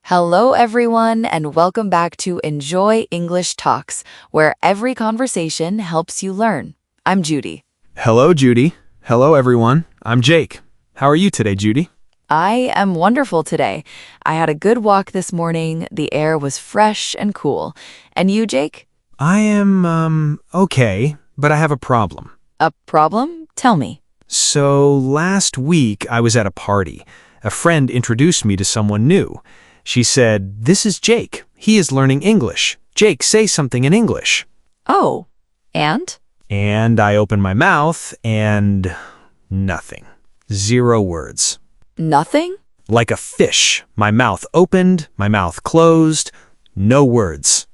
Hello, everyone, and welcome back to Enjoy English Talks, where every conversation helps you learn. I'm Judy. Hello, Judy. Hello, everyone. I'm Jake. How are you today, Judy? I am wonderful today. I had a good walk this morning. The air was fresh and cool. And you, Jake? I am, okay, but I have a problem. A problem? Tell me. So, last week I was at a party. A friend introduced me to someone new. She said, "This is Jake. He is learning English. Jake, say something in English." Oh, and? And I opened my mouth and nothing. 0 words. Nothing? Like a fish. My mouth opened, my mouth closed. No words.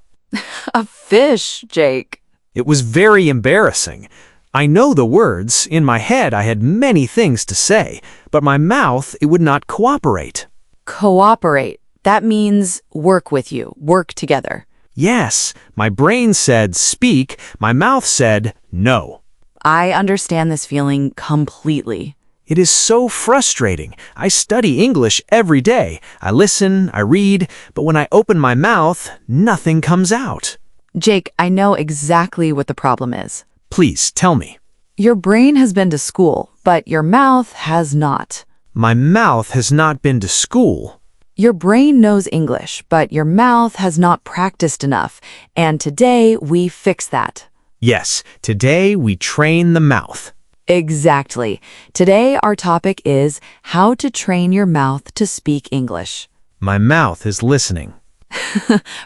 A fish, Jake. It was very embarrassing. I know the words. In my head, I had many things to say, but my mouth, it would not cooperate. Cooperate. That means work with you, work together. Yes, my brain said speak, my mouth said no. I understand this feeling completely. It is so frustrating. I study English every day. I listen, I read, but when I open my mouth, nothing comes out. Jake, I know exactly what the problem is. Please, tell me. Your brain has been to school, but your mouth has not. My mouth has not been to school. Your brain knows English, but your mouth has not practiced enough, and today we fix that. Yes, today we train the mouth. Exactly. Today our topic is how to train your mouth to speak English. My mouth is listening.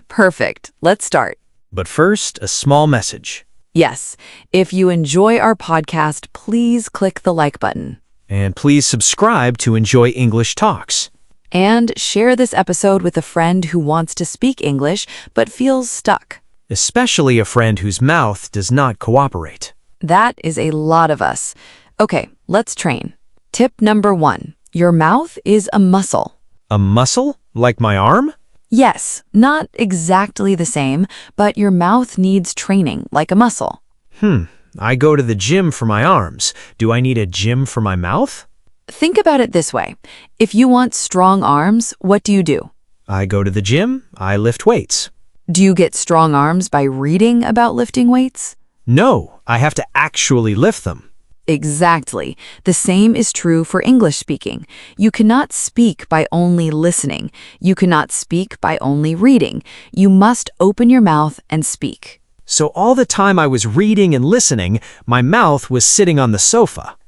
Perfect. Let's start. But first, a small message. Yes, if you enjoy our podcast, please click the like button. And please subscribe to Enjoy English Talks. And share this episode with a friend who wants to speak English but feels stuck. Especially a friend whose mouth does not cooperate. That is a lot of us. Okay, let's train. Tip number 1. Your mouth is a muscle. A muscle? Like my arm? Yes, not exactly the same, but your mouth needs training like a muscle. I go to the gym for my arms. Do I need a gym for my mouth? Think about it this way. If you want strong arms, what do? I go to the gym, I lift weights. Do you get strong arms by reading about lifting weights? No, I have to actually lift them. Exactly. The same is true for English speaking. You cannot speak by only listening. You cannot speak by only reading. You must open your mouth and speak. So all the time I was reading and listening, my mouth was sitting on the sofa.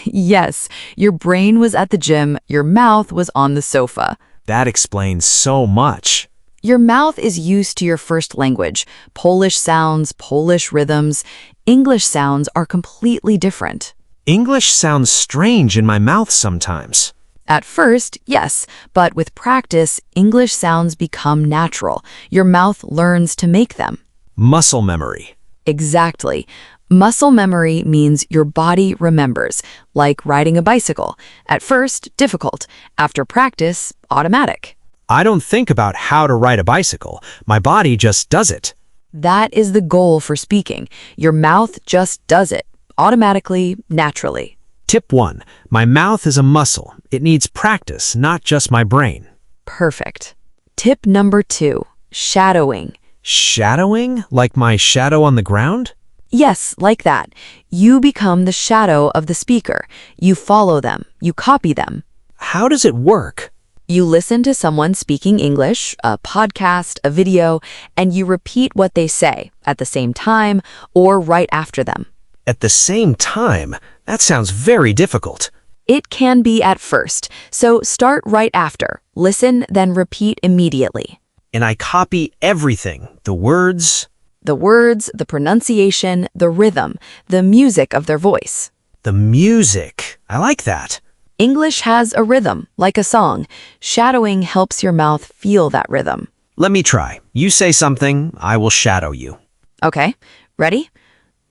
Yes, your brain was at the gym, your mouth was on the sofa. That explains so much. Your mouth is used to your first language. Polish sounds, Polish rhythms. English sounds are completely different. English sounds strange in my mouth sometimes. At first, yes, but with practice, English sounds become natural. Your mouth learns to make them. Muscle memory. Exactly. Muscle memory means your body remembers, like riding a bicycle. At first, difficult. After practice, automatic. I don't think about how to ride a bicycle. My body just does it. That is the goal for speaking. Your mouth just does it, automatically, naturally. Tip 1. My mouth is a muscle. It needs practice, not just my brain. Perfect. Tip number 2, shadowing. Shadowing? Like my shadow on the ground? Yes, like that. You become the shadow of the speaker. You follow them. You copy them. How does it work? You listen to someone speaking English, a podcast, a video, and you repeat what they say at the same time or right after them. At the same time? That sounds very difficult. It can be at first, so start right after. Listen, then repeat immediately. And I copy everything. The words, the pronunciation, the rhythm, the music of their voice. the music. I like that. English has a rhythm, like a song. Shadowing helps your mouth feel that rhythm. Let me try. You say something, I will shadow you. Okay, ready?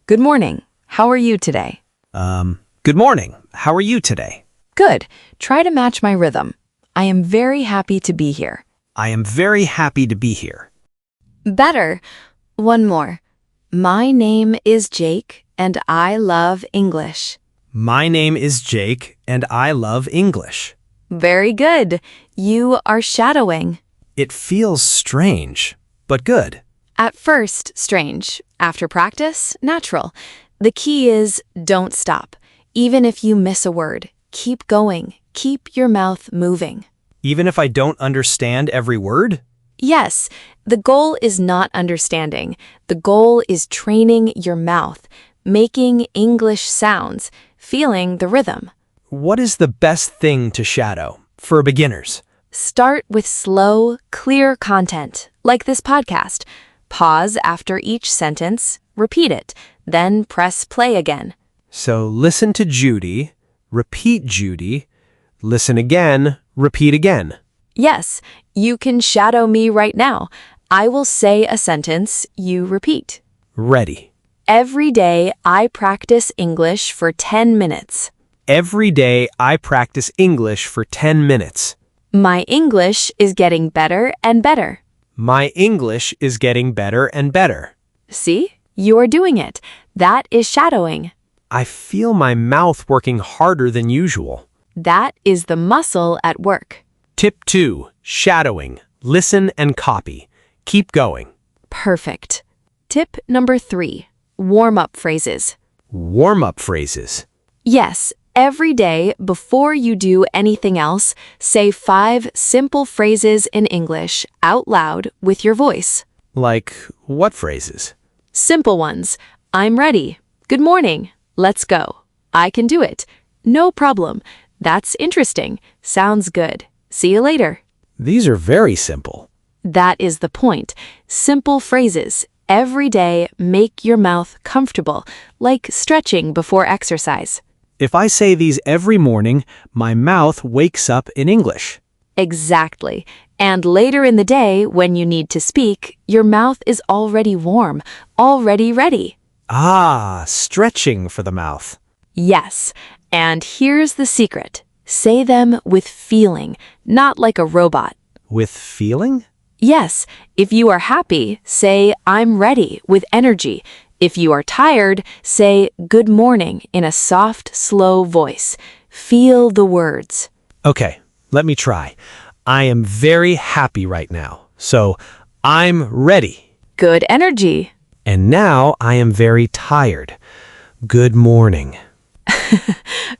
Good morning. How are you today? Good morning. How are you today? Good. Try to match my rhythm. I am very happy to be here. I am very happy to be here. Better. One more. My name is Jake, and I love English. My name is Jake, and I love English. Very good. You are shadowing. It feels strange, but good. At first, strange. After practice, natural. The key is don't stop. Even if you miss a word, keep going. Keep your mouth moving. Even if I don't understand every word? Yes, the goal is not understanding. The goal is training your mouth, making English sounds, feeling the rhythm. What is the best thing to shadow for beginners? Start with slow, clear content, like this podcast. Pause after each sentence, repeat it, then press play again. So listen to Judy, repeat Judy, listen again, repeat again. Yes, you can shadow me right now. I will say a sentence, you repeat. Ready. Every day I practice English for 10 minutes. Every day I practice English for 10 minutes. My English is getting better and better. My English is getting better and better. See? You are doing it. That is shadowing. I feel my mouth working harder than usual. That is the muscle at work. Tip 2. Shadowing. Listen and copy. Keep going. Perfect. Tip number 3. Warm-up phrases. Warm-up phrases. Yes, every day before you do anything else, say 5 simple phrases in English out loud with your voice. Like what phrases? Simple ones. I'm ready. Good morning. Let's go. I can do it. No problem. That's interesting. Sounds good. See you later. These are very simple. That is the point. Simple phrases. Every day, make your mouth comfortable, like stretching before exercise. If I say these every morning, my mouth wakes up in English. Exactly. And later in the day, when you need to speak, your mouth is already warm, already ready. Ah, stretching for the mouth. Yes. And here's the secret. Say them with feeling, not like a robot. With feeling? Yes. If you are happy, say, I'm ready, with energy. If you are tired, say, good morning, in a soft, slow voice. Feel the words. Okay, let me try. I am very happy right now. So, I'm ready. Good energy. And now I am very tired. Good morning.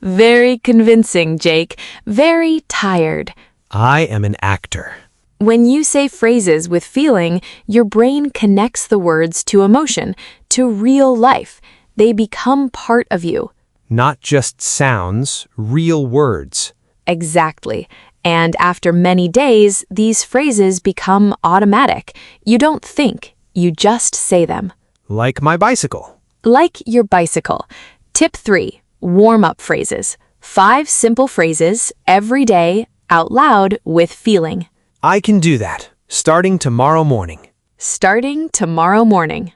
Very convincing, Jake. Very tired. I am an actor. When you say phrases with feeling, your brain connects the words to emotion, to real life. They become part of you. Not just sounds, real words. Exactly. And after many days, these phrases become automatic. You don't think, you just say them. Like my bicycle. Like your bicycle. Tip 3. Warm-up phrases. 5 simple phrases every day, out loud with feeling. I can do that, starting tomorrow morning. Starting tomorrow morning.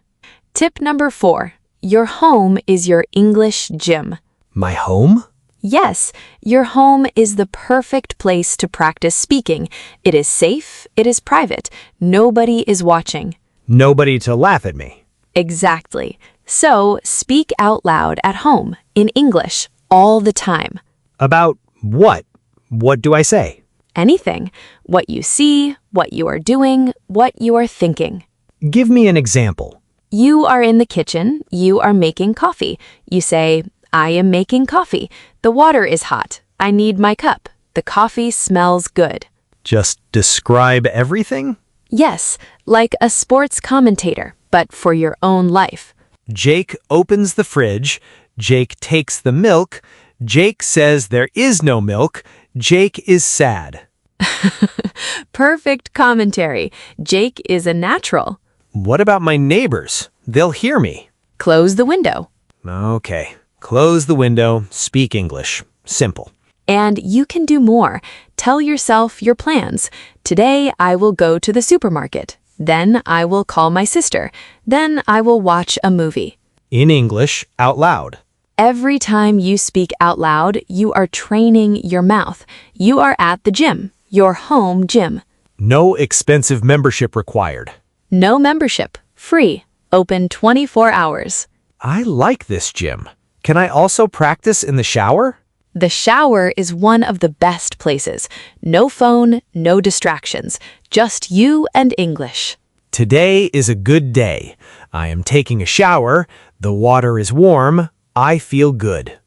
Tip number 4. Your home is your English gym. My home? Yes, your home is the perfect place to practice speaking. It is safe, it is private, nobody is watching. Nobody to laugh at me. Exactly. So speak out loud at home, in English, all the time. About what? What do I say? Anything. What you see, what you are doing, what you are thinking. Give me an example. You are in the kitchen, you are making coffee. You say, I am making coffee. The water is hot. I need my cup. The coffee smells good. Just describe everything? Yes, like a sports commentator, but for your own life. Jake opens the fridge. Jake takes the milk. Jake says there is no milk. Jake is sad. Perfect commentary. Jake is a natural. What about my neighbors? They'll hear me. Close the window. Okay. Close the window. Speak English. Simple. And you can do more. Tell yourself your plans. Today I will go to the supermarket. Then I will call my sister. Then I will watch a movie. In English, out loud. Every time you speak out loud, you are training your mouth. You are at the gym, your home gym. No expensive membership required. No membership. Free. Open 24 hours. I like this gym. Can I also practice in the shower? The shower is one of the best places. No phone, no distractions, just you and English. Today is a good day. I am taking a shower. The water is warm. I feel good.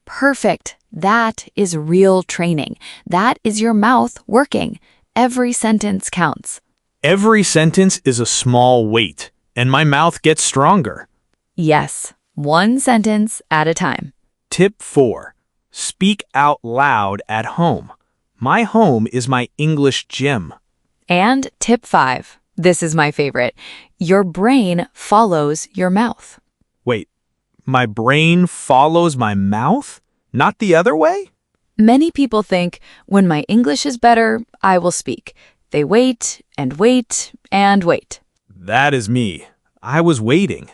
Perfect. That is real training. That is your mouth working. Every sentence counts. Every sentence is a small weight, and my mouth gets stronger. Yes, one sentence at a time. Tip 4. Speak out loud at home. My home is my English gym. And tip 5. This is my favorite. Your brain follows your mouth. Wait, my brain follows my mouth? Not the other way? Many people think, when my English is better, I will speak. They wait and wait and wait. That is me. I was waiting.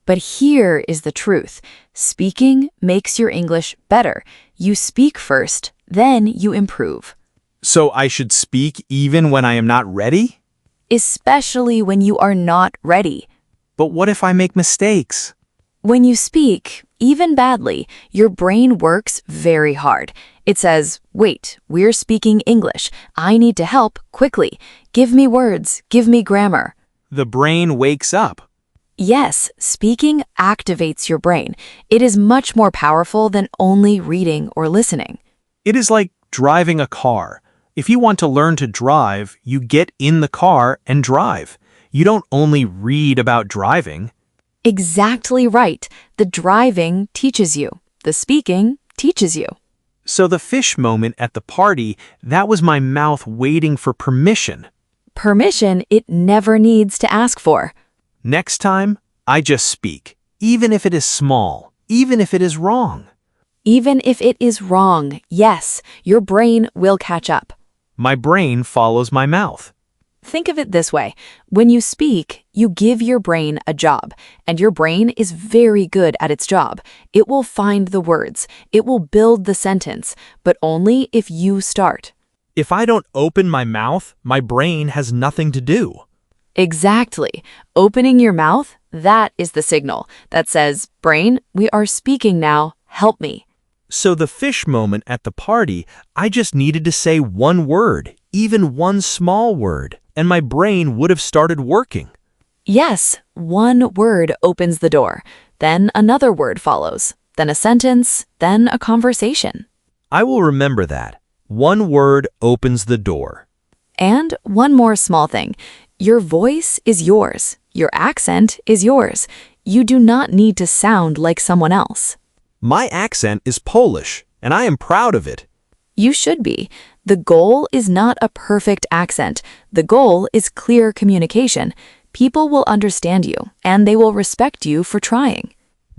But here is the truth. Speaking makes your English better. You speak first, then you improve. So I should speak even when I am not ready? Especially when you are not ready. But what if I make mistakes? When you speak, even badly, your brain works very hard. It says, wait, we're speaking English. I need to help quickly. Give me words, give me grammar. The brain wakes up. Yes, speaking activates your brain. It is much more powerful than only reading or listening. It is like driving a car. If you want to learn to drive, you get in the car and drive. You don't only read about driving. Exactly right. The driving teaches you. The speaking teaches you. So the fish moment at the party, that was my mouth waiting for permission. Permission it never needs to ask for. Next time, I just speak, even if it is small, even if it is wrong. Even if it is wrong, yes, your brain will catch up. My brain follows my mouth. Think of it this way. When you speak, you give your brain a job, and your brain is very good at its job. It will find the words. It will build the sentence, but only if you start. If I don't open my mouth, my brain has nothing to do. Exactly. Opening your mouth, that is the signal that says, brain, we are speaking now, help me. So the fish moment at the party, I just needed to say one word, even one small word, and my brain would have started working. Yes, one word opens the door. Then another word follows. Then a sentence, then a conversation. I will remember that. One word opens the door. And one more small thing. Your voice is yours. Your accent is yours. You do not need to sound like someone else. My accent is Polish, and I am proud of it. You should be. The goal is not a perfect accent. The goal is clear communication. People will understand you, and they will respect you for trying.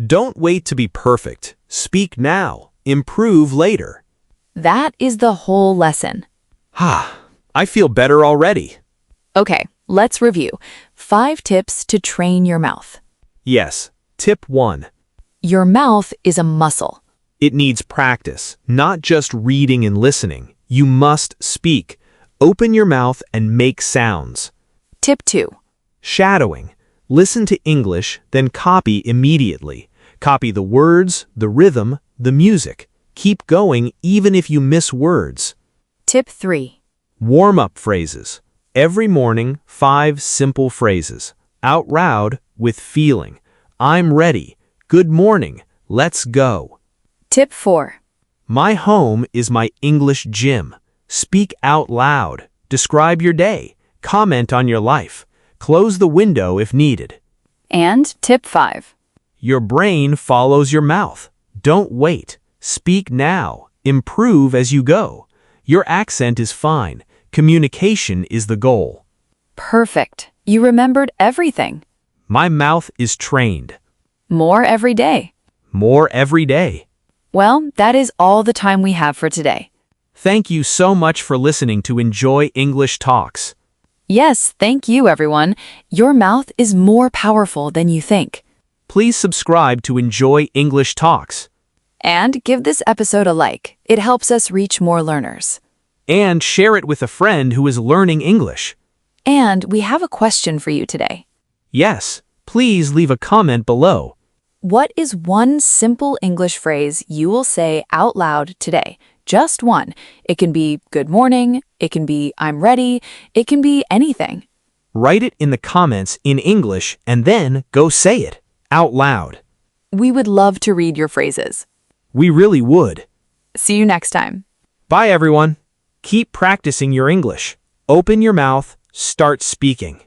Don't wait to be perfect. Speak now. Improve later. That is the whole lesson. I feel better already. Okay, let's review. 5 tips to train your mouth. Yes. Tip 1. Your mouth is a muscle. It needs practice, not just reading and listening. You must speak. Open your mouth and make sounds. Tip 2. Shadowing. Listen to English, then copy immediately. Copy the words, the rhythm, the music. Keep going even if you miss words. Tip 3. Warm-up phrases. Every morning, 5 simple phrases. Out loud with feeling. I'm ready. Good morning. Let's go. Tip 4. My home is my English gym. Speak out loud. Describe your day. Comment on your life. Close the window if needed. And tip 5. Your brain follows your mouth. Don't wait. Speak now. Improve as you go. Your accent is fine. Communication is the goal. Perfect. You remembered everything. My mouth is trained. More every day. More every day. Well, that is all the time we have for today. Thank you so much for listening to Enjoy English Talks. Yes, thank you, everyone. Your mouth is more powerful than you think. Please subscribe to Enjoy English Talks. And give this episode a like. It helps us reach more learners. And share it with a friend who is learning English. And we have a question for you today. Yes, please leave a comment below. What is one simple English phrase you will say out loud today? Just one. It can be good morning, it can be I'm ready, it can be anything. Write it in the comments in English and then go say it out loud. We would love to read your phrases. We really would. See you next time. Bye, everyone. Keep practicing your English. Open your mouth, start speaking.